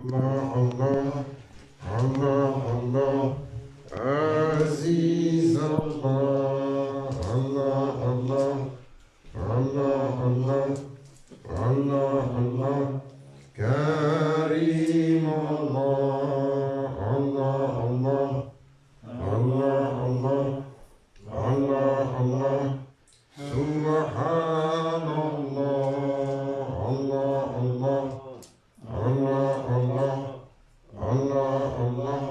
الله الله الله عزيز الله الله الله الله الله الله الله كريم الله الله الله الله الله الله الله سبحان الله الله الله الله الله الله الله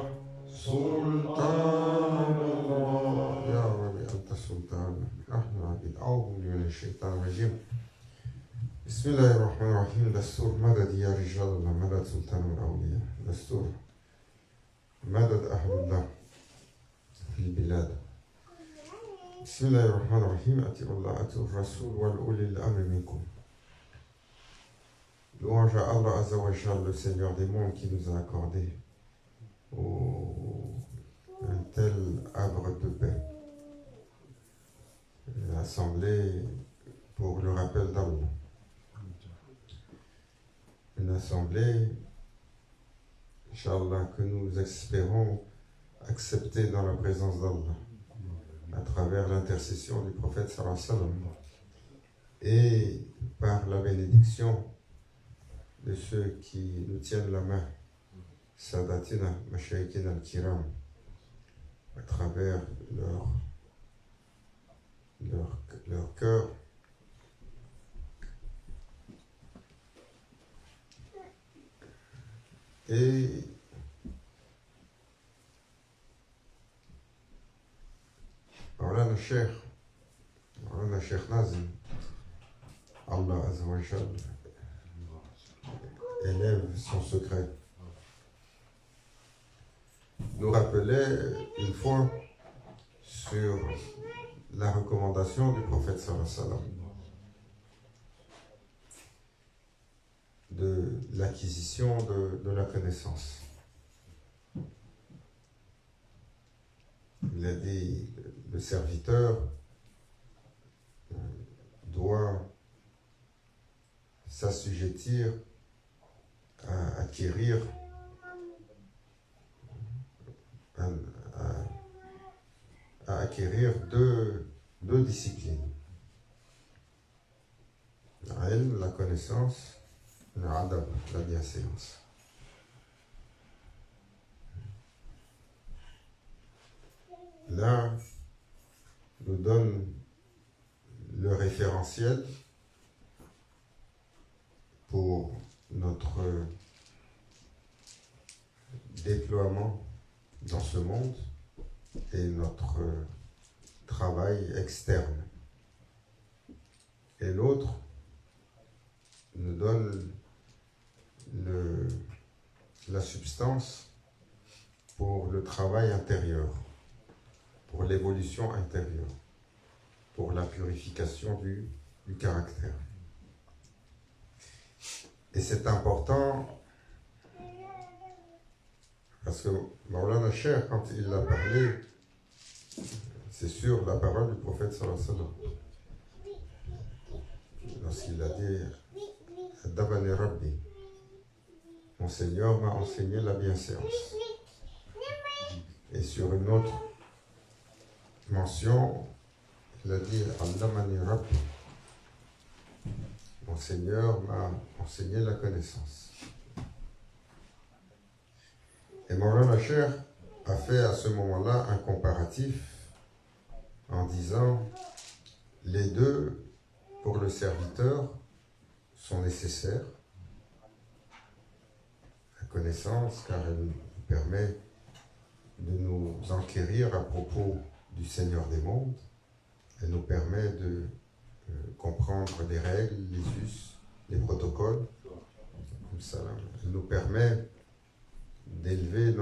سلطان الله يا ربي أنت السلطان نحن عبيد أعوذ بالله من الشيطان الرجيم بسم الله الرحمن الرحيم دستور مدد يا رجال الله مدد سلطان الأولياء دستور مدد أهل الله في البلاد بسم الله الرحمن الرحيم أطيعوا الله أطيعوا الرسول والأولي الأمر منكم. Louange à Allah Azza wa Jal, le Seigneur des mondes qui nous a accordé un tel havre de paix. L'assemblée pour le rappel d'Allah. Une assemblée, Inch'Allah, que nous espérons accepter dans la présence d'Allah, à travers l'intercession du prophète sallallahu alayhi wa sallam et par la bénédiction de ceux qui nous tiennent la main, Sadatina, Mashaykina al-Kiram, à travers leur cœur. Et Maulana Cheikh Nazim, Allah Azza wa Jal, élève son secret, nous rappelait une fois sur la recommandation du prophète sallallahu alayhi wa sallam de l'acquisition de la connaissance. Il a dit, le serviteur doit s'assujettir à acquérir deux disciplines. La connaissance, la bienséance. Là, nous donne le référentiel pour notre déploiement dans ce monde et notre travail externe. Et l'autre nous donne la substance pour le travail intérieur, pour l'évolution intérieure, pour la purification du caractère. Et c'est important parce que Maulana Cheikh, quand il a parlé, c'est sur la parole du prophète sallallahu alayhi wa sallam. Lorsqu'il a dit Adabani Rabbi, mon Seigneur m'a enseigné la bienséance. Et sur une autre mention, il a dit Allamani Rabbi, mon Seigneur m'a enseigné la connaissance. Et Maulana Cheikh a fait à ce moment-là un comparatif en disant les deux, pour le serviteur, sont nécessaires. La connaissance, car elle nous permet de nous enquérir à propos du Seigneur des mondes. Elle nous permet de comprendre les règles, les us, les protocoles. Elle nous permet d'élever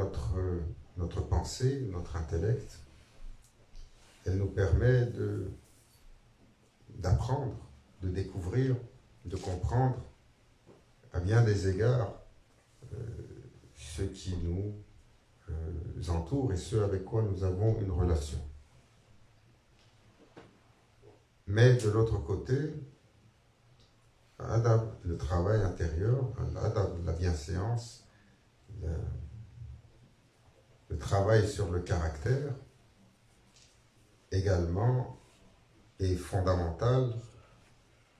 notre pensée, notre intellect. Elle nous permet d'apprendre, de découvrir, de comprendre à bien des égards ce qui nous entoure et ceux avec quoi nous avons une relation. Mais de l'autre côté, adab, le travail intérieur, adab, la bienséance, le travail sur le caractère également est fondamental,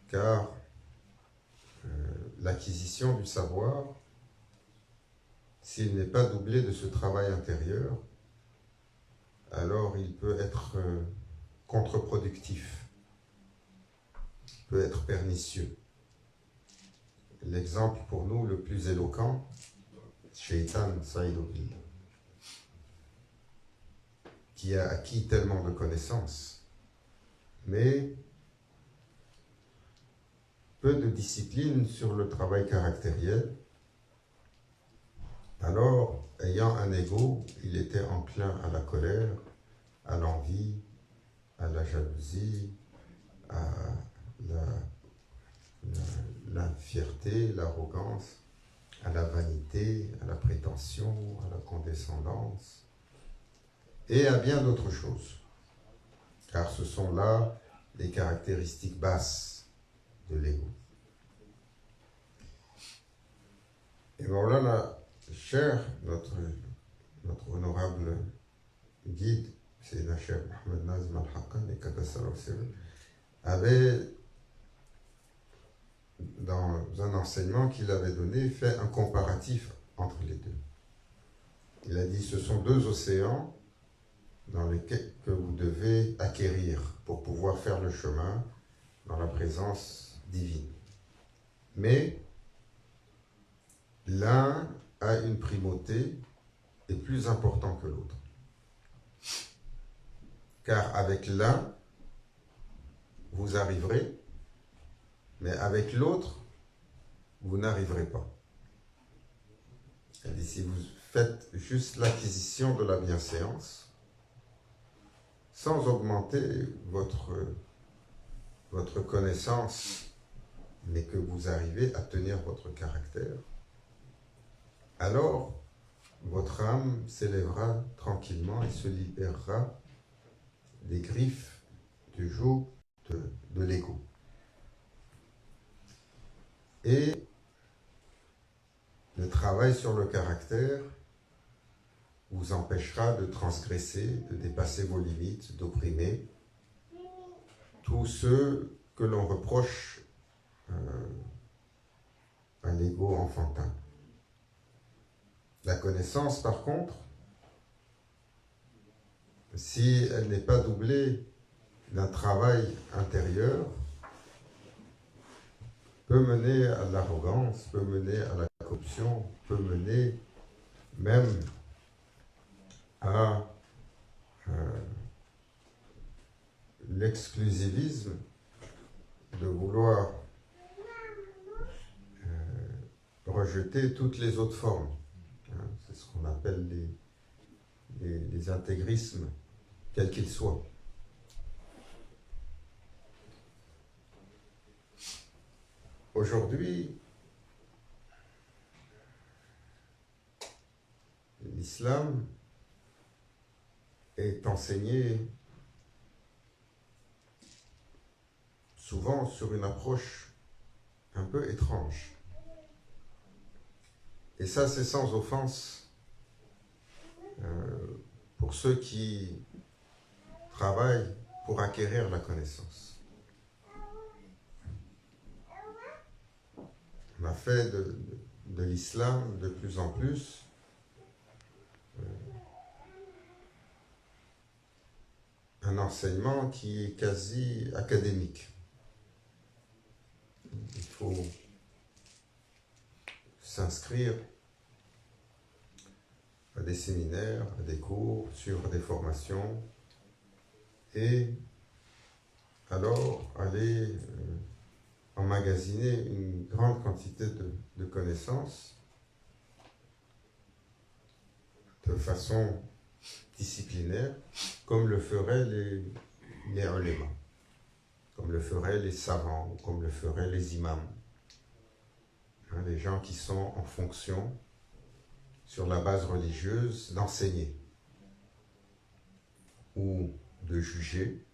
car l'acquisition du savoir, s'il n'est pas doublé de ce travail intérieur, alors il peut être contre-productif, peut être pernicieux. L'exemple pour nous le plus éloquent, Shaitan Saïdoville, qui a acquis tellement de connaissances, mais peu de discipline sur le travail caractériel. Alors, ayant un ego, il était enclin à la colère, à l'envie, à la jalousie, à la fierté, l'arrogance, à la vanité, à la prétention, à la condescendance, et à bien d'autres choses. Car ce sont là les caractéristiques basses de l'ego. Et voilà, la chère, notre honorable guide, c'est Cheikh Mohamed Nazm al-Haqqan et Qaddasallahu sirruh, avait, dans un enseignement qu'il avait donné, fait un comparatif entre les deux. Il a dit, ce sont deux océans dans lesquels que vous devez acquérir pour pouvoir faire le chemin dans la présence divine. Mais l'un a une primauté et plus important que l'autre. Car avec l'un, vous arriverez, mais avec l'autre, vous n'arriverez pas. Elle dit, si vous faites juste l'acquisition de la bienséance, sans augmenter votre connaissance, mais que vous arrivez à tenir votre caractère, alors votre âme s'élèvera tranquillement et se libérera des griffes du joug de l'ego. Et le travail sur le caractère vous empêchera de transgresser, de dépasser vos limites, d'opprimer tous ceux que l'on reproche à l'ego enfantin. La connaissance, par contre, si elle n'est pas doublée d'un travail intérieur, peut mener à l'arrogance, peut mener à la corruption, peut mener même à l'exclusivisme de vouloir rejeter toutes les autres formes. C'est ce qu'on appelle les intégrismes, quels qu'ils soient. Aujourd'hui, l'islam est enseigné souvent sur une approche un peu étrange. Et ça, c'est sans offense pour ceux qui travaillent pour acquérir la connaissance. On a fait de l'islam de plus en plus un enseignement qui est quasi académique. Il faut s'inscrire à des séminaires, à des cours, suivre des formations et alors aller emmagasiner une grande quantité de connaissances de façon disciplinaire, comme le feraient les ulémas, comme le feraient les savants, comme le feraient les imams. Les gens qui sont en fonction, sur la base religieuse, d'enseigner ou de juger,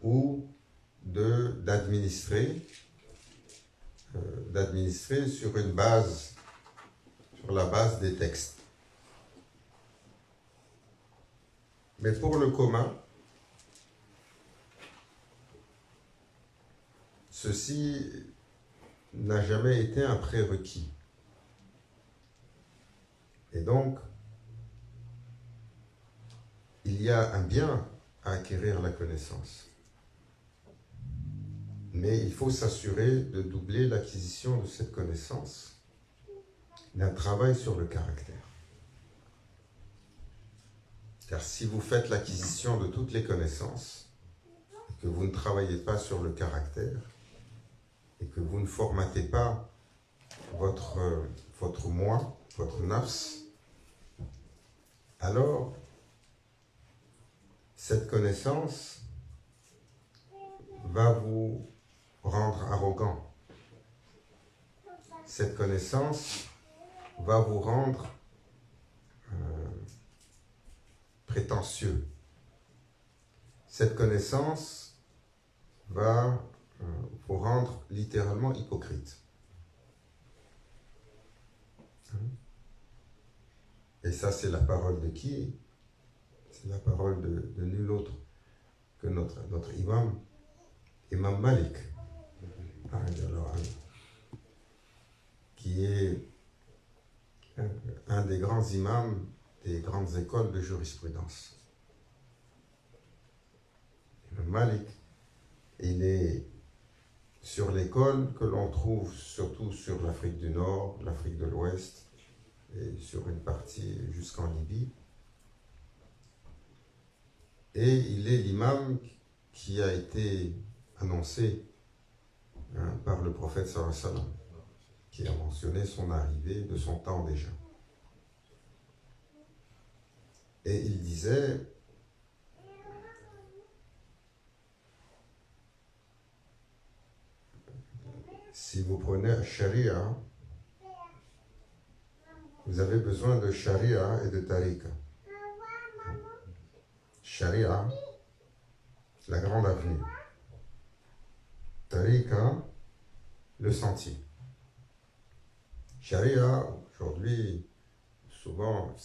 ou d'administrer sur une base sur la base des textes. Mais pour le commun, ceci n'a jamais été un prérequis. Et donc, il y a un bien à acquérir la connaissance. Mais il faut s'assurer de doubler l'acquisition de cette connaissance d'un travail sur le caractère. Car si vous faites l'acquisition de toutes les connaissances, que vous ne travaillez pas sur le caractère, et que vous ne formatez pas votre moi, votre nafs, alors cette connaissance va vous rendre arrogant. Cette connaissance va vous rendre prétentieux. Cette connaissance va vous rendre littéralement hypocrite. Et ça, c'est la parole de qui? C'est la parole de nul autre que notre imam, Imam Malik, qui est un des grands imams des grandes écoles de jurisprudence. Imam Malik, il est sur l'école que l'on trouve surtout sur l'Afrique du Nord, l'Afrique de l'Ouest, et sur une partie jusqu'en Libye. Et il est l'imam qui a été annoncé par le prophète sallallahu alayhi wa sallam, qui a mentionné son arrivée de son temps déjà. Et il disait, si vous prenez Sharia, vous avez besoin de Sharia et de Tariqa. Sharia, la grande avenue. Tariqa, le sentier. Sharia, aujourd'hui, souvent,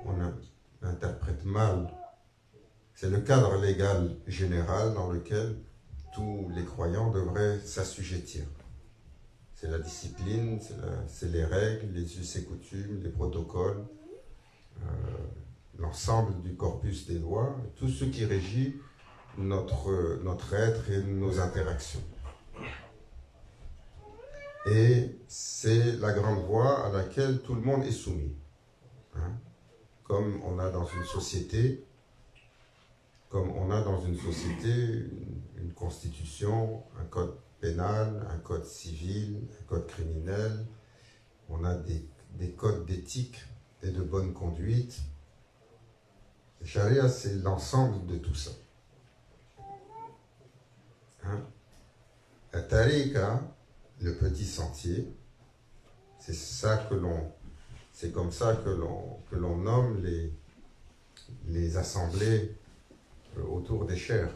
on interprète mal. C'est le cadre légal général dans lequel tous les croyants devraient s'assujettir. C'est la discipline, c'est les règles, les us et coutumes, les protocoles, l'ensemble du corpus des lois, tout ce qui régit notre être et nos interactions. Et c'est la grande voie à laquelle tout le monde est soumis. Comme on a dans une société, une constitution, un code pénal, un code civil, un code criminel, on a des codes d'éthique et de bonne conduite. Le charia, c'est l'ensemble de tout ça. La tariqa, le petit sentier, c'est comme ça que l'on nomme les assemblées autour des chers,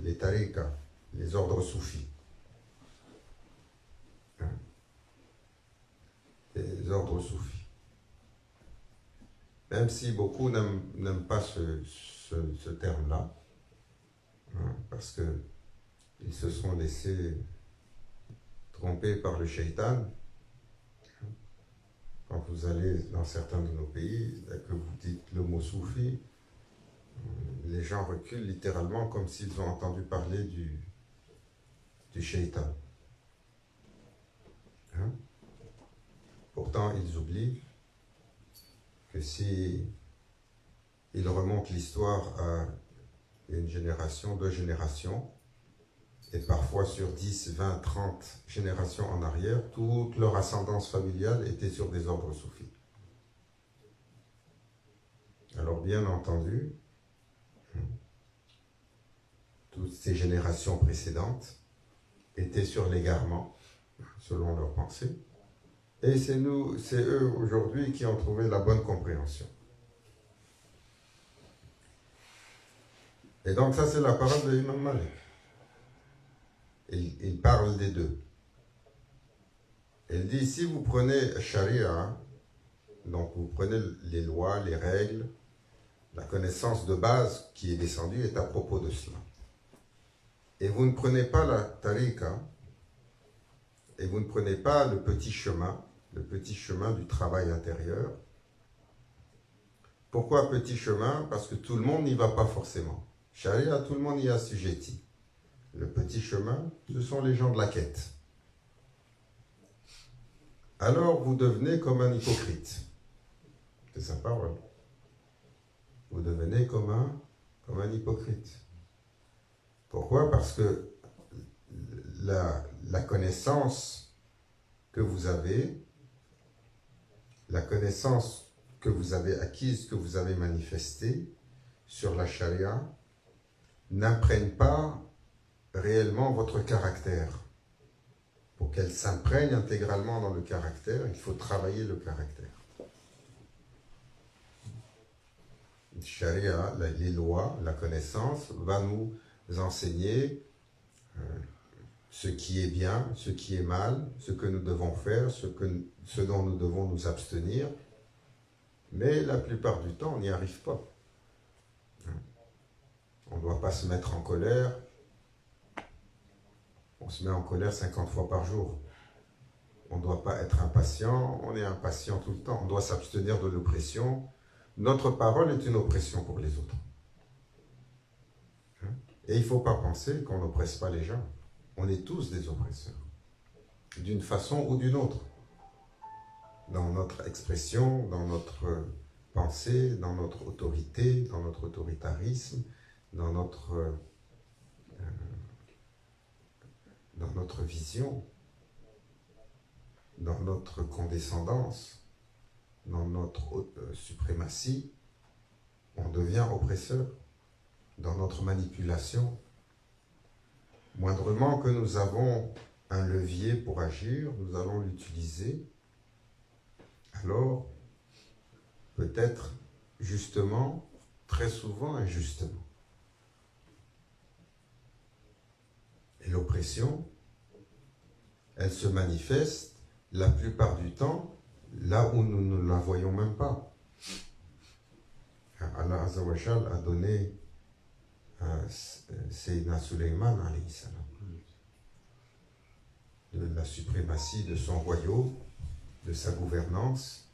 les tariqas, les ordres soufis. Les ordres soufis. Même si beaucoup n'aiment pas ce terme-là, parce qu'ils se sont laissés tromper par le shaitan. Quand vous allez dans certains de nos pays, dès que vous dites le mot soufi, les gens reculent littéralement comme s'ils ont entendu parler du shaitan. Pourtant, ils oublient que si ils remontent l'histoire à une génération, 2 générations, et parfois sur 10, 20, 30 générations en arrière, toute leur ascendance familiale était sur des ordres soufis. Alors bien entendu, toutes ces générations précédentes étaient sur l'égarement, selon leur pensée, et c'est eux aujourd'hui qui ont trouvé la bonne compréhension. Et donc ça, c'est la parole de l'imam Malik. Il parle des deux. Elle dit, si vous prenez Sharia, donc vous prenez les lois, les règles, la connaissance de base qui est descendue est à propos de cela. Et vous ne prenez pas la tariqa, et vous ne prenez pas le petit chemin du travail intérieur. Pourquoi petit chemin? Parce que tout le monde n'y va pas forcément. Sharia, tout le monde y est assujetti. Le petit chemin, ce sont les gens de la quête. Alors vous devenez comme un hypocrite. C'est sa parole. Vous devenez comme un hypocrite. Pourquoi? Parce que la connaissance que vous avez, la connaissance que vous avez acquise, que vous avez manifestée sur la charia, n'imprègne pas réellement votre caractère. Pour qu'elle s'imprègne intégralement dans le caractère, il faut travailler le caractère. La charia, les lois, la connaissance, va nous enseigner ce qui est bien, ce qui est mal, ce que nous devons faire, ce dont nous devons nous abstenir. Mais la plupart du temps, on n'y arrive pas. On ne doit pas se mettre en colère. On se met en colère 50 fois par jour. On ne doit pas être impatient. On est impatient tout le temps. On doit s'abstenir de l'oppression. Notre parole est une oppression pour les autres. Et il ne faut pas penser qu'on n'oppresse pas les gens. On est tous des oppresseurs, d'une façon ou d'une autre. Dans notre expression, dans notre pensée, dans notre autorité, dans notre autoritarisme, dans notre vision, dans notre condescendance, dans notre suprématie, on devient oppresseur. Dans notre manipulation, moindrement que nous avons un levier pour agir, nous allons l'utiliser. Alors, peut-être justement, très souvent injustement. Et l'oppression, elle se manifeste la plupart du temps là où nous ne la voyons même pas. Allah Azza wa Jal a donné Sayyidina Suleyman alayhi salam de la suprématie de son royaume, de sa gouvernance,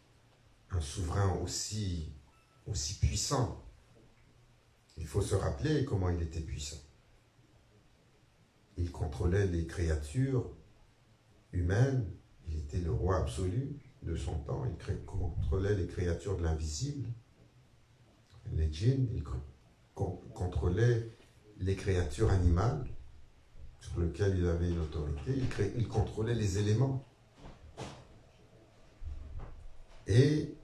un souverain aussi puissant. Il faut se rappeler comment il était puissant. Il contrôlait les créatures humaines, il était le roi absolu de son temps, il contrôlait les créatures de l'invisible, les djinns, il contrôlait les créatures animales sur lesquelles il avait une autorité, il contrôlait les éléments. Et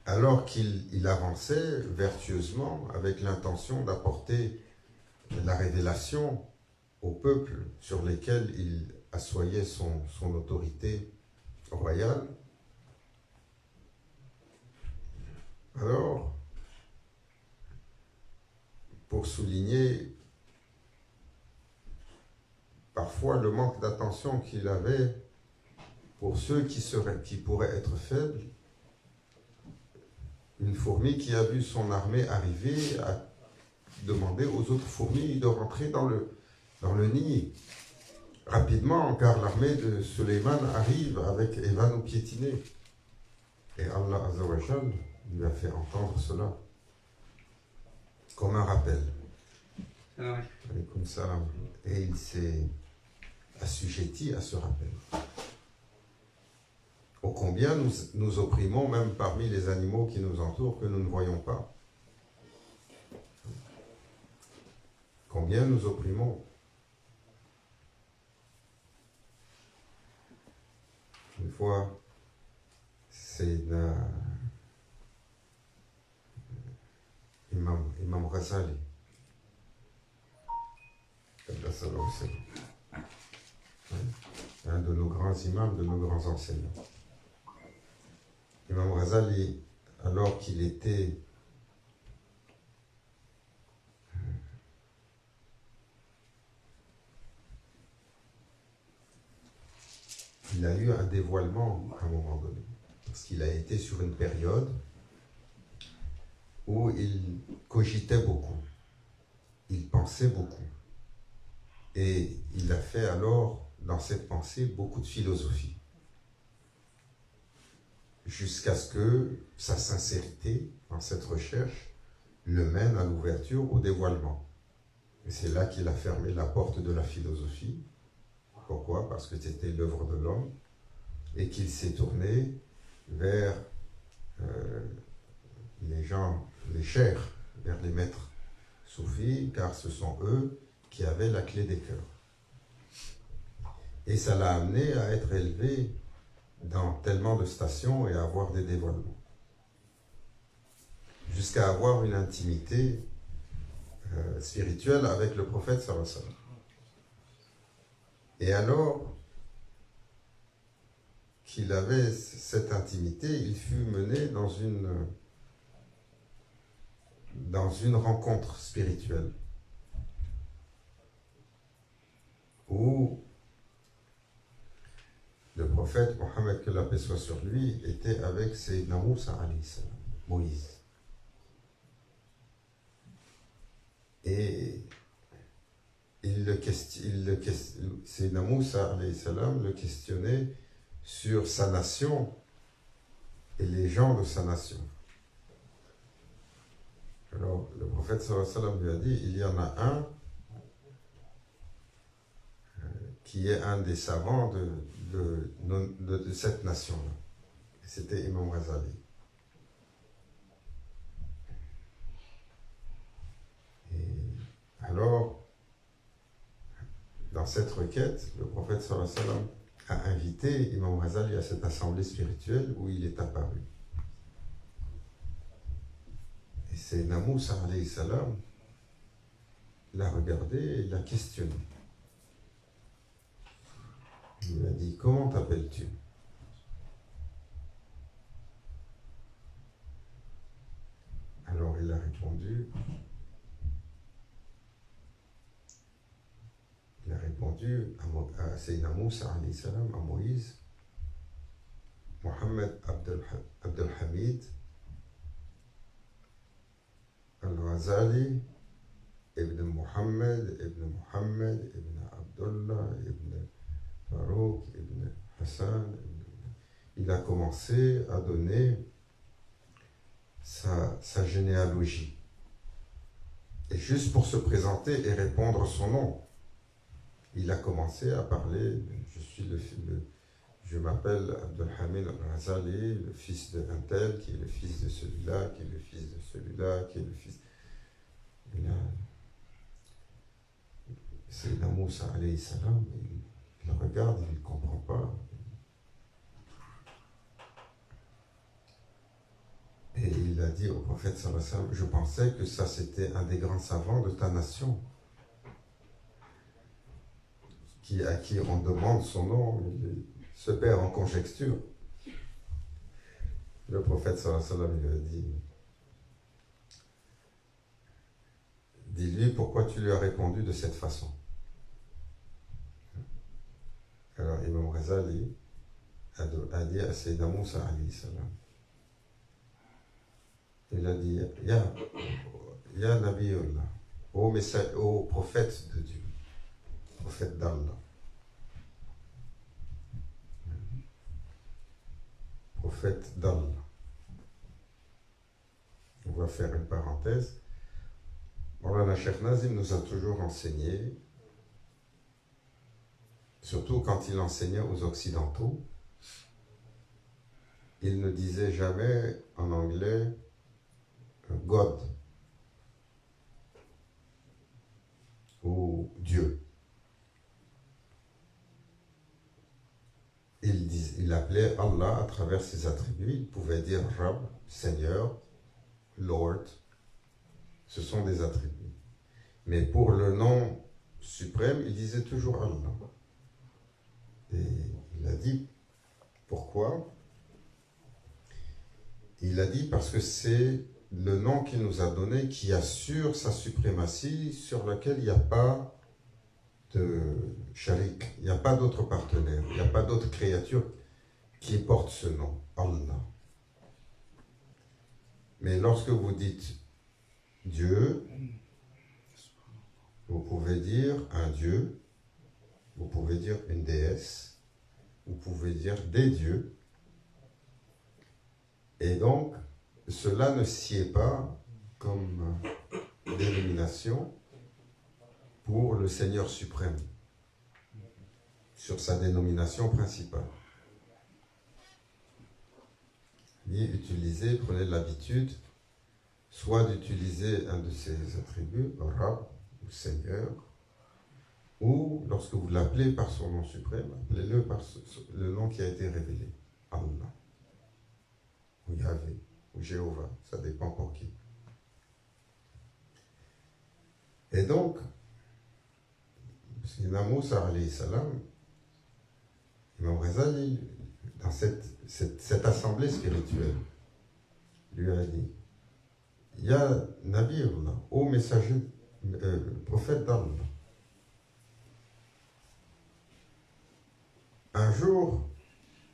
alors qu'il avançait vertueusement avec l'intention d'apporter la révélation au peuple sur lesquels il assoyait son autorité royale, alors, pour souligner parfois le manque d'attention qu'il avait pour ceux qui pourraient être faibles, une fourmi qui a vu son armée arriver a demandé aux autres fourmis de rentrer dans le nid rapidement, car l'armée de Suleiman arrive et va nous piétiner. Et Allah Azza wa Jal lui a fait entendre cela comme un rappel. Alaykoum salam. Et il s'est assujetti à ce rappel. Ô combien nous opprimons même parmi les animaux qui nous entourent que nous ne voyons pas. Combien nous opprimons. Une fois, c'est Imam Ghazali, un de nos grands imams, de nos grands enseignants. Imam Ghazali, alors qu'il était il a eu un dévoilement à un moment donné. Parce qu'il a été sur une période où il cogitait beaucoup, il pensait beaucoup. Et il a fait alors, dans cette pensée, beaucoup de philosophie. Jusqu'à ce que sa sincérité dans cette recherche le mène à l'ouverture, au dévoilement. Et c'est là qu'il a fermé la porte de la philosophie. Pourquoi? Parce que c'était l'œuvre de l'homme et qu'il s'est tourné vers les gens, les chers, vers les maîtres soufis, car ce sont eux qui avaient la clé des cœurs. Et ça l'a amené à être élevé dans tellement de stations et à avoir des dévoilements. Jusqu'à avoir une intimité spirituelle avec le prophète sallallahu alayhi wa sallam. Et alors qu'il avait cette intimité, il fut mené dans une rencontre spirituelle où le prophète Mohammed, que la paix soit sur lui, était avec Sayyidina Moussa alayhi salam, Moïse. Et Sayyidina Moussa alayhi salam le questionnait sur sa nation et les gens de sa nation. Alors le prophète sallallahu alayhi wa sallam lui a dit, il y en a un qui est un des savants de cette nation-là. Et c'était Imam Ghazali. Et alors, dans cette requête, le prophète sallallahu alayhi wa sallam a invité Imam Ghazali à cette assemblée spirituelle où il est apparu. Et c'est Moussa alayhi salam l'a regardé et l'a questionné. Il lui a dit, comment t'appelles-tu? Alors il a répondu, à Sayyidina Moussa alayhi salam, à Moïse, Mohammed Abdel Hamid Al-Ghazali ibn Mohammed ibn Abdullah ibn Farouk ibn Hassan. Il a commencé à donner sa généalogie. Et juste pour se présenter et répondre son nom, il a commencé à parler, je m'appelle Abdel Hamid Al-Ghazali, le fils d'un tel, qui est le fils de celui-là, qui est le fils de celui-là, qui est le fils... Et là, Sayyidina Moussa alayhi salam, il regarde, il ne comprend pas. Et il a dit au prophète sallallahu alayhi wa sallam, je pensais que ça c'était un des grands savants de ta nation, à qui on demande son nom, il se perd en conjecture. Le prophète sallallahu alayhi wa sallam, il lui a dit, dis-lui pourquoi tu lui as répondu de cette façon. Alors Imam Ghazali a dit à Sayyidina Moussa alayhi salam, il a dit, Ya Nabiyullah, ô prophète de Dieu, prophète d'Allah. Prophète d'Allah. On va faire une parenthèse. Maulana Cheikh Nazim nous a toujours enseigné, surtout quand il enseignait aux Occidentaux, il ne disait jamais en anglais God ou Dieu. Il appelait Allah à travers ses attributs. Il pouvait dire Rab, Seigneur, Lord. Ce sont des attributs. Mais pour le nom suprême, il disait toujours Allah. Et il a dit pourquoi? Il a dit parce que c'est le nom qu'il nous a donné qui assure sa suprématie, sur lequel il n'y a pas de sharik, il n'y a pas d'autre partenaire, il n'y a pas d'autre créature qui porte ce nom, Allah. Mais lorsque vous dites Dieu, vous pouvez dire un Dieu, vous pouvez dire une déesse, vous pouvez dire des dieux. Et donc, cela ne sied pas comme dénomination pour le Seigneur suprême, sur sa dénomination principale. Prenez l'habitude soit d'utiliser un de ses attributs, Rab ou Seigneur, ou lorsque vous l'appelez par son nom suprême, appelez-le par le nom qui a été révélé, Allah, ou Yahvé, ou Jéhovah, ça dépend pour qui. Et donc, Sayyidina Moussa alayhi salam, Imam Ghazali, dans cette assemblée spirituelle, lui a dit, il y a Nabi Allah, ô messager, prophète d'Allah. Un jour,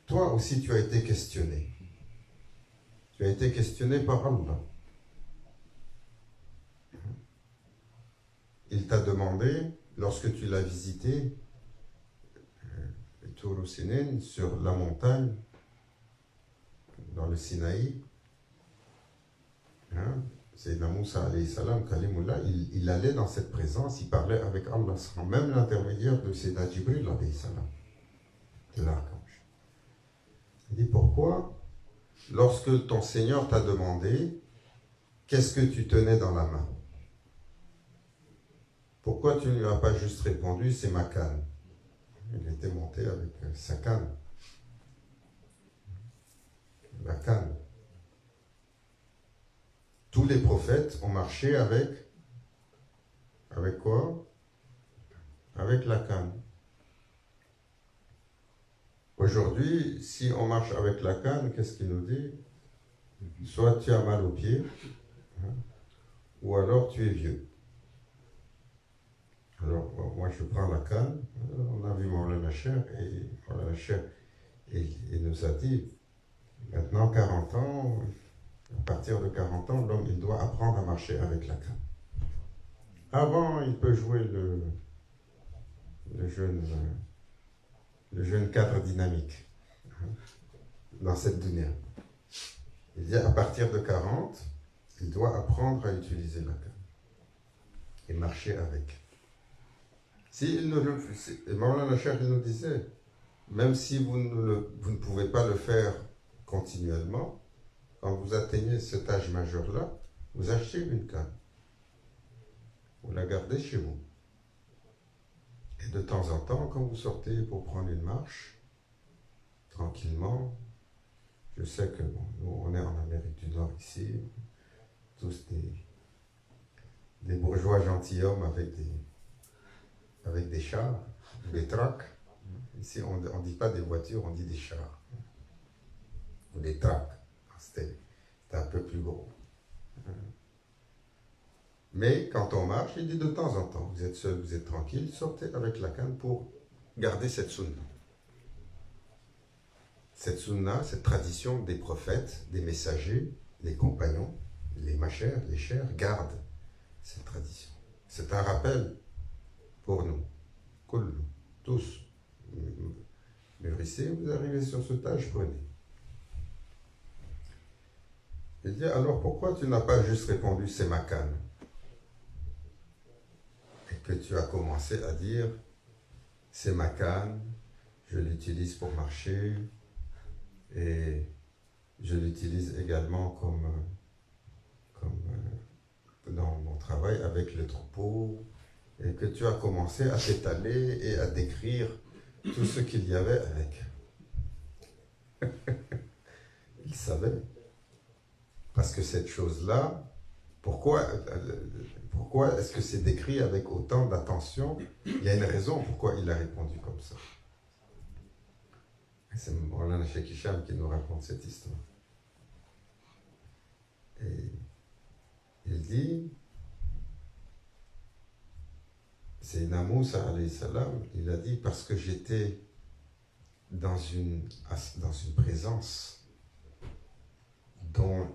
toi aussi tu as été questionné. Tu as été questionné par Allah. Il t'a demandé, lorsque tu l'as visité, Tour Sinin, sur la montagne, dans le Sinaï, Sayyidina Moussa alayhi salam, Kalimullah, il allait dans cette présence, il parlait avec Allah, sans même l'intermédiaire de Sayyidina Jibril alayhi salam, de l'archange. Il dit, pourquoi, lorsque ton Seigneur t'a demandé, qu'est-ce que tu tenais dans la main? Pourquoi tu ne lui as pas juste répondu, c'est ma canne? Il était monté avec sa canne. La canne. Tous les prophètes ont marché avec quoi? Avec la canne. Aujourd'hui, si on marche avec la canne, qu'est-ce qu'il nous dit? Soit tu as mal aux pieds, ou alors tu es vieux. Alors, moi je prends la canne, on a vu Maulana Cheikh, et Maulana Cheikh, il nous a dit, maintenant 40 ans, à partir de 40 ans, l'homme il doit apprendre à marcher avec la canne. Avant, il peut jouer le jeune cadre dynamique dans cette dunya. Il dit à partir de 40, il doit apprendre à utiliser la canne et marcher avec. Si Maulana Cheikh nous disait, même si vous ne pouvez pas le faire continuellement, quand vous atteignez cet âge majeur-là, vous achetez une canne. Vous la gardez chez vous. Et de temps en temps, quand vous sortez pour prendre une marche, tranquillement, je sais que nous, on est en Amérique du Nord ici, tous des bourgeois gentilshommes avec des chars, des trucks. Ici, on ne dit pas des voitures, on dit des chars. Ou des trucks. C'était un peu plus gros. Mais quand on marche, il dit de temps en temps, vous êtes seul, vous êtes tranquille, sortez avec la canne pour garder cette sunna. Cette sunna, cette tradition des prophètes, des messagers, des compagnons, les machères, les chers, gardent cette tradition. C'est un rappel pour nous. Tous, mûrissez, vous arrivez sur ce âge, prenez. Il dit, alors pourquoi tu n'as pas juste répondu, c'est ma canne? Et que tu as commencé à dire, c'est ma canne, je l'utilise pour marcher, et je l'utilise également comme dans mon travail avec le troupeau, et que tu as commencé à t'étaler et à décrire tout ce qu'il y avait avec. Il savait. Parce que cette chose-là, pourquoi est-ce que c'est décrit avec autant d'attention? Il y a une raison pourquoi il a répondu comme ça. C'est Maulana Cheikh Hicham qui nous raconte cette histoire. Et il dit, Sayyidina Moussa alayhi salam, il a dit parce que j'étais dans une présence dont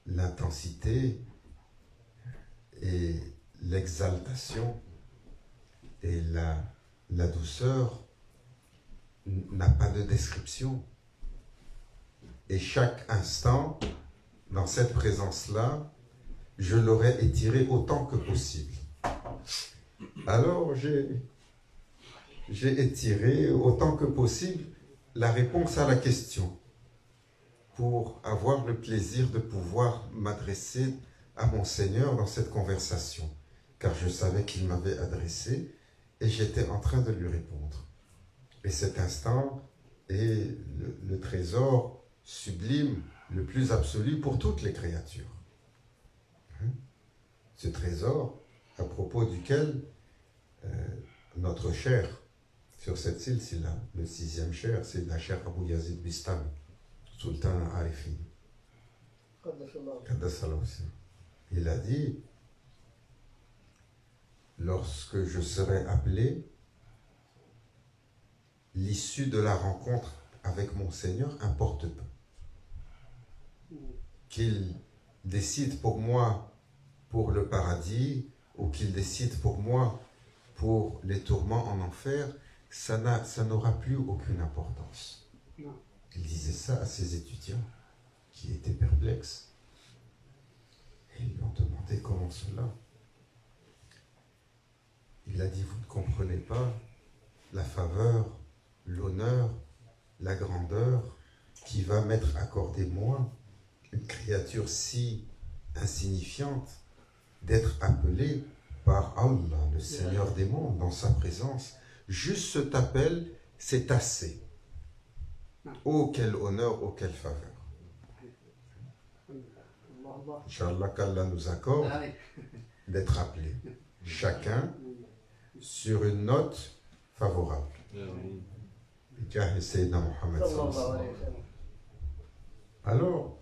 l'intensité et l'exaltation et la douceur n'a pas de description. Et chaque instant, dans cette présence-là, je l'aurais étiré autant que possible. Alors j'ai étiré autant que possible la réponse à la question pour avoir le plaisir de pouvoir m'adresser à mon Seigneur dans cette conversation, car je savais qu'il m'avait adressé et j'étais en train de lui répondre. Et cet instant est le trésor sublime, le plus absolu pour toutes les créatures. Ce trésor à propos duquel notre cher sur cette silsila, le 6e cher, c'est la chère Abu Yazid Bistami, Sultan Arifin. Il a dit, lorsque je serai appelé, l'issue de la rencontre avec mon Seigneur importe peu. Qu'il décide pour moi pour le paradis ou qu'il décide pour moi pour les tourments en enfer, ça n'aura plus aucune importance. Non. Il disait ça à ses étudiants qui étaient perplexes. Et ils lui ont demandé comment cela. Il a dit, vous ne comprenez pas la faveur, l'honneur, la grandeur qui va m'être accordée moi, une créature si insignifiante, d'être appelé par Allah, le Seigneur des mondes, dans sa présence. Juste cet appel, c'est assez. Oh, quel honneur, oh, quelle faveur. Inch'Allah, qu'Allah nous accorde d'être appelés, chacun sur une note favorable. Alors,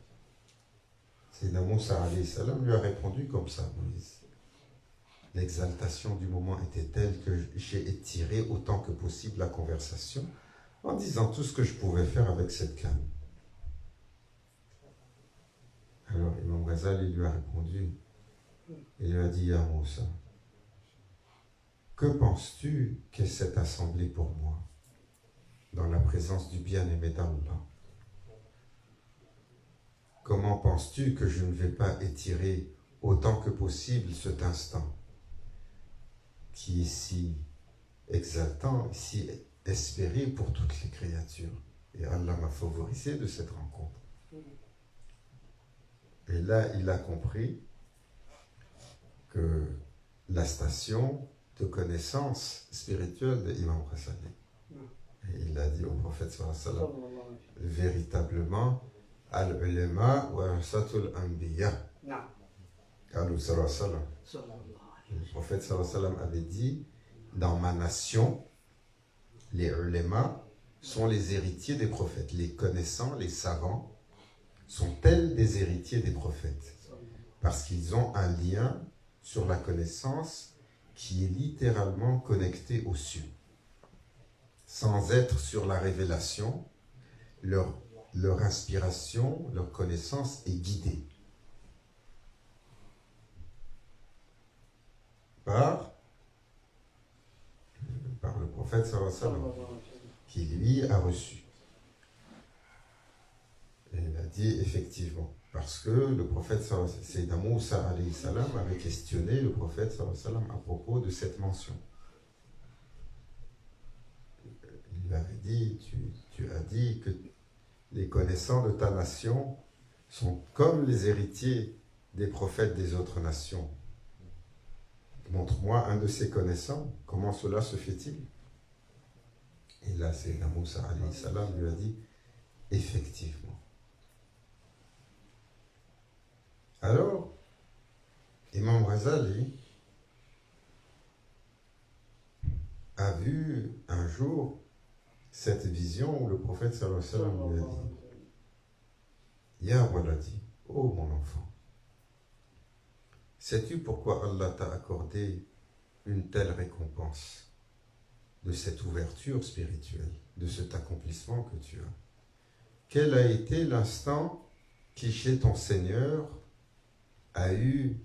Sayyidina Moussa alayhi salam lui a répondu comme ça, Moïse. L'exaltation du moment était telle que j'ai étiré autant que possible la conversation en disant tout ce que je pouvais faire avec cette canne. Alors Imam Ghazali lui a répondu, il lui a dit, Ya Moussa, que penses-tu qu'est cette assemblée pour moi dans la présence du bien-aimé d'Allah? Comment penses-tu que je ne vais pas étirer autant que possible cet instant qui est si exaltant, si espéré pour toutes les créatures? Et Allah m'a favorisé de cette rencontre. Et là, il a compris que la station de connaissance spirituelle d'Imam Ghazali. Et il a dit au prophète sallallahu alayhi wa sallam, véritablement, al-ulama wa rasatul anbiya. Le prophète sallallahu alayhi wa sallam avait dit, dans ma nation, les ulama sont les héritiers des prophètes. Les connaissants, les savants, sont tels des héritiers des prophètes. Parce qu'ils ont un lien sur la connaissance qui est littéralement connecté au cieux. Sans être sur la révélation, leur inspiration, leur connaissance est guidée par le prophète sallallahu alayhi wa sallam, qui lui a reçu. Et il a dit effectivement, parce que le prophète Sayyidina Moussa alayhi salam avait questionné le prophète sallallahu alayhi wa sallam à propos de cette mention. Il avait dit, tu as dit que les connaissants de ta nation sont comme les héritiers des prophètes des autres nations. Montre-moi un de ces connaissants, comment cela se fait-il? Et là, Sayyidina Moussa alayhi salam lui a dit, effectivement. Alors, Imam Ghazali a vu un jour cette vision où le prophète sallallahu alayhi wa sallam lui a dit, Ya waladi, ô mon enfant, sais-tu pourquoi Allah t'a accordé une telle récompense de cette ouverture spirituelle, de cet accomplissement que tu as? Quel a été l'instant qui, chez ton Seigneur, a eu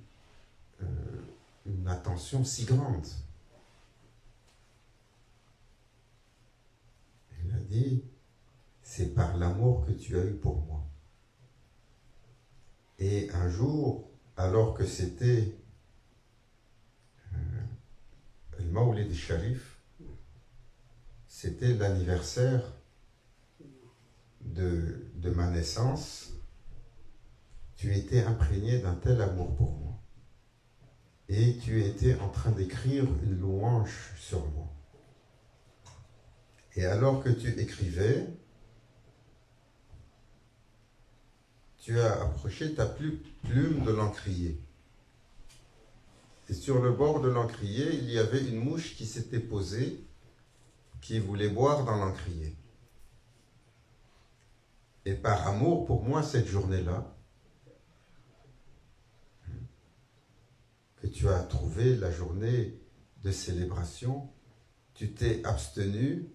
une attention si grande? Il a dit, c'est par l'amour que tu as eu pour moi. Et un jour, alors que c'était le Mawlid Sharif, c'était l'anniversaire de ma naissance, tu étais imprégné d'un tel amour pour moi. Et tu étais en train d'écrire une louange sur moi. Et alors que tu écrivais, tu as approché ta plume de l'encrier. Et sur le bord de l'encrier, il y avait une mouche qui s'était posée, qui voulait boire dans l'encrier. Et par amour pour moi, cette journée-là, que tu as trouvé la journée de célébration, tu t'es abstenu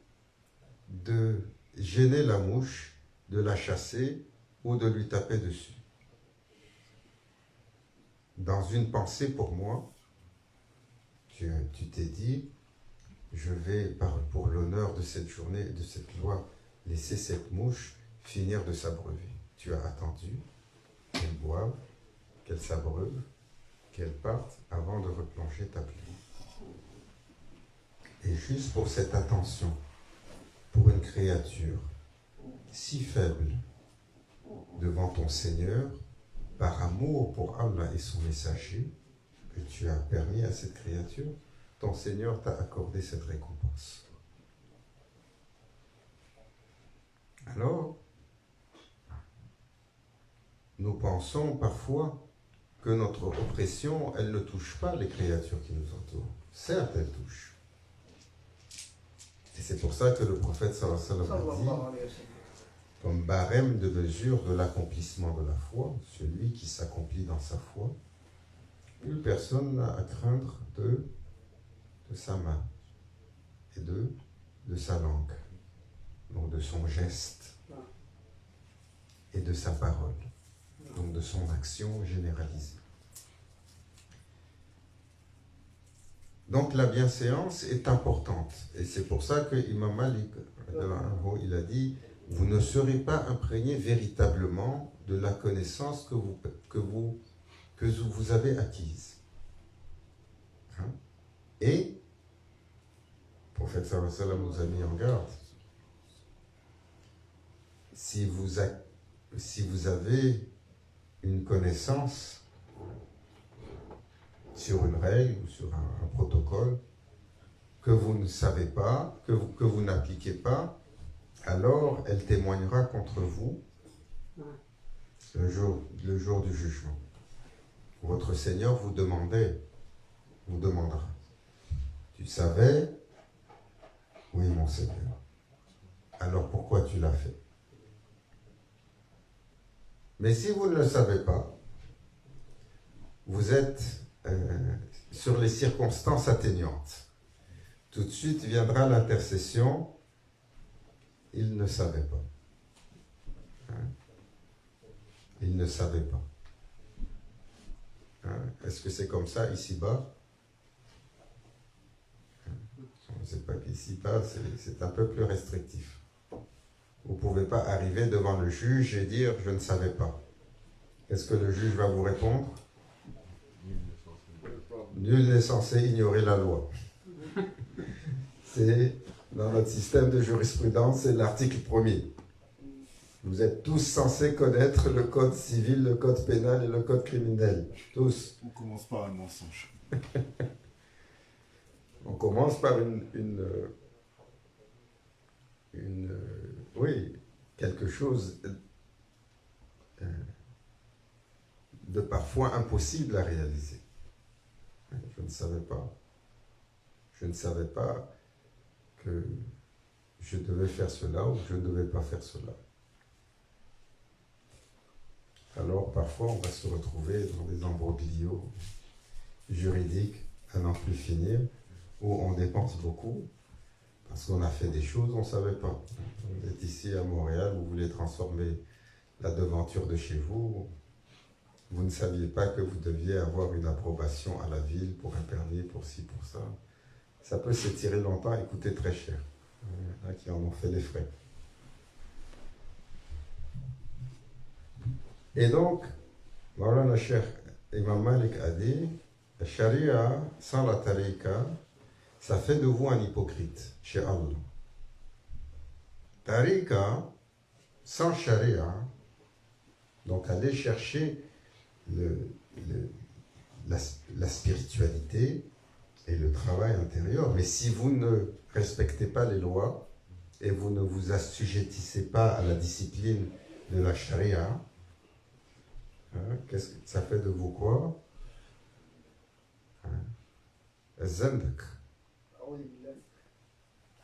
de gêner la mouche, de la chasser ou de lui taper dessus. Dans une pensée pour moi, tu t'es dit, je vais, pour l'honneur de cette journée, de cette loi, laisser cette mouche finir de s'abreuver. Tu as attendu qu'elle boive, qu'elle s'abreuve, qu'elle parte avant de replonger ta plume. Et juste pour cette attention, pour une créature si faible devant ton Seigneur, par amour pour Allah et son messager, que tu as permis à cette créature, ton Seigneur t'a accordé cette récompense. Alors, nous pensons parfois que notre oppression, elle ne touche pas les créatures qui nous entourent. Certes, elle touche. Et c'est pour ça que le prophète sallallahu alayhi wa sallam a dit, comme barème de mesure de l'accomplissement de la foi, celui qui s'accomplit dans sa foi, plus personne n'a à craindre de sa main et de sa langue, donc de son geste et de sa parole, donc de son action généralisée. Donc la bienséance est importante et c'est pour ça que Imam Malik, il a dit, vous ne serez pas imprégné véritablement de la connaissance que vous avez acquise. Hein? Et le prophète sallallahu alayhi wa sallam nous a mis en garde. Si vous avez une connaissance sur une règle ou sur un protocole que vous ne savez pas, que vous n'appliquez pas, alors elle témoignera contre vous le jour du jugement. Votre Seigneur vous demandera. Tu savais? Oui, mon Seigneur. Alors pourquoi tu l'as fait? Mais si vous ne le savez pas, vous êtes sur les circonstances atténuantes. Tout de suite viendra l'intercession. Il ne savait pas. Hein? Il ne savait pas. Hein? Est-ce que c'est comme ça ici-bas? On ne sait pas qu'ici-bas, c'est un peu plus restrictif. Vous ne pouvez pas arriver devant le juge et dire « je ne savais pas ». Qu'est-ce que le juge va vous répondre? Nul n'est censé ignorer la loi. C'est, dans notre système de jurisprudence, c'est l'article 1er. Vous êtes tous censés connaître le code civil, le code pénal et le code criminel. Tous. On commence par un mensonge. On commence par quelque chose de parfois impossible à réaliser. Je ne savais pas. Je ne savais pas que je devais faire cela ou que je ne devais pas faire cela. Alors parfois on va se retrouver dans des embroglios juridiques à n'en plus finir, où on dépense beaucoup, parce qu'on a fait des choses on ne savait pas. Vous êtes ici à Montréal, vous voulez transformer la devanture de chez vous, vous ne saviez pas que vous deviez avoir une approbation à la ville pour un permis, pour ci, pour ça. Ça peut s'étirer longtemps et coûter très cher. Il y en a qui en ont fait les frais. Et donc, Maulana Cheikh Imam Malik a dit, la charia sans la tariqa, ça fait de vous un hypocrite chez Allah. Tariqa sans charia, donc aller chercher la spiritualité et le travail intérieur. Mais si vous ne respectez pas les lois et vous ne vous assujettissez pas à la discipline de la charia, qu'est-ce que ça fait de vous quoi? Zandak,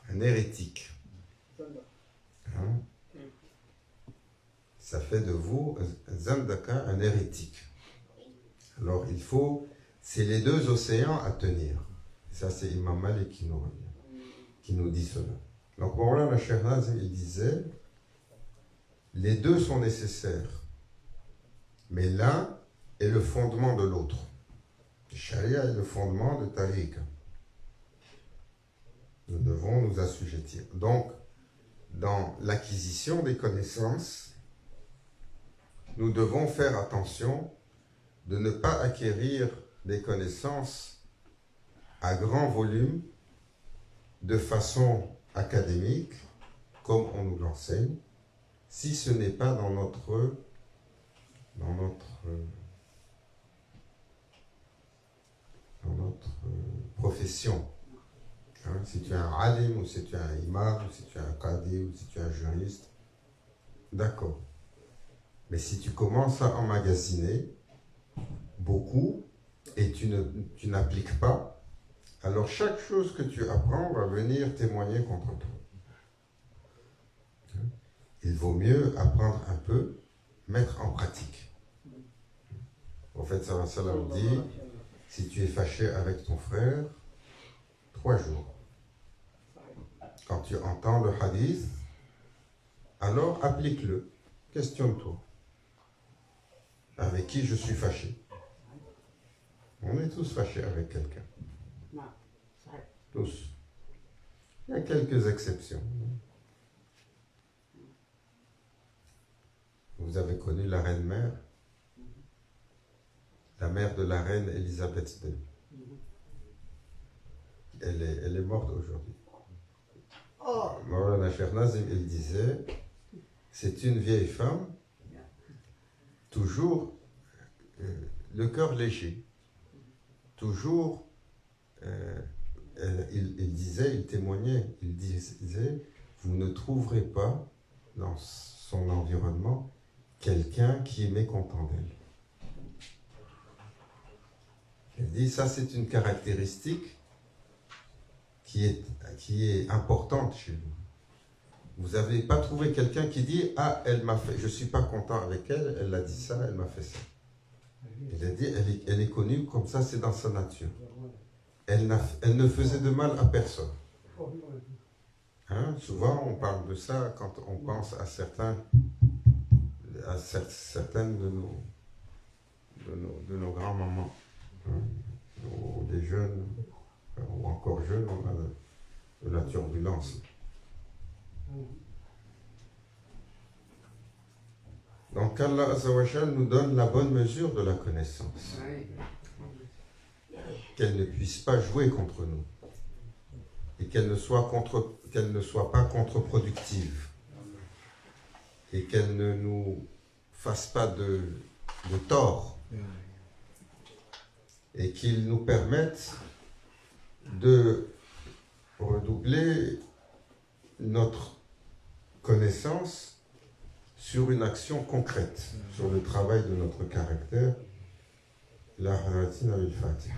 un hérétique. Ça fait de vous Zandaka, un hérétique. Alors il faut, c'est les deux océans à tenir. Ça c'est Imam Malik qui nous dit cela. Donc Maulana Cheikh Nazim il disait, les deux sont nécessaires, mais l'un est le fondement de l'autre. Le charia est le fondement de tariqa. Nous devons nous assujettir. Donc, dans l'acquisition des connaissances, nous devons faire attention de ne pas acquérir des connaissances à grand volume, de façon académique, comme on nous l'enseigne, si ce n'est pas dans notre profession. Si tu es un alim, ou si tu es un imam, ou si tu es un qadi, ou si tu es un juriste, d'accord. Mais si tu commences à emmagasiner beaucoup et tu n'appliques pas, alors chaque chose que tu apprends va venir témoigner contre toi. Il vaut mieux apprendre un peu, mettre en pratique. En fait, sallallahu alayhi wa sallam dit, si tu es fâché avec ton frère, 3 jours. Quand tu entends le hadith, alors applique-le. Questionne-toi. Avec qui je suis fâché? On est tous fâchés avec quelqu'un. Tous. Il y a quelques exceptions. Vous avez connu la reine-mère? La mère de la reine Elisabeth II. Elle est morte aujourd'hui. Maulana Cheikh Nazim, il disait, c'est une vieille femme, toujours le cœur léger, toujours, il témoignait, il disait, vous ne trouverez pas dans son environnement quelqu'un qui est mécontent d'elle. Il dit, ça c'est une caractéristique qui est importante chez vous. Vous n'avez pas trouvé quelqu'un qui dit, ah, elle m'a fait, je ne suis pas content avec elle, elle a dit ça, elle m'a fait ça. Il a dit, elle est connue comme ça, c'est dans sa nature. Elle ne faisait de mal à personne. Souvent, on parle de ça quand on pense à certaines de nos grands-mamans, ou des jeunes, ou encore jeunes, on a de la turbulence. Donc Allah Azza wa Jal nous donne la bonne mesure de la connaissance. Qu'elle ne puisse pas jouer contre nous. Et qu'elle ne soit pas contre-productive. Et qu'elle ne nous fasse pas de tort. Et qu'il nous permette de redoubler notre connaissance sur une action concrète, sur le travail de notre caractère. La Hanatina al-Fatiha.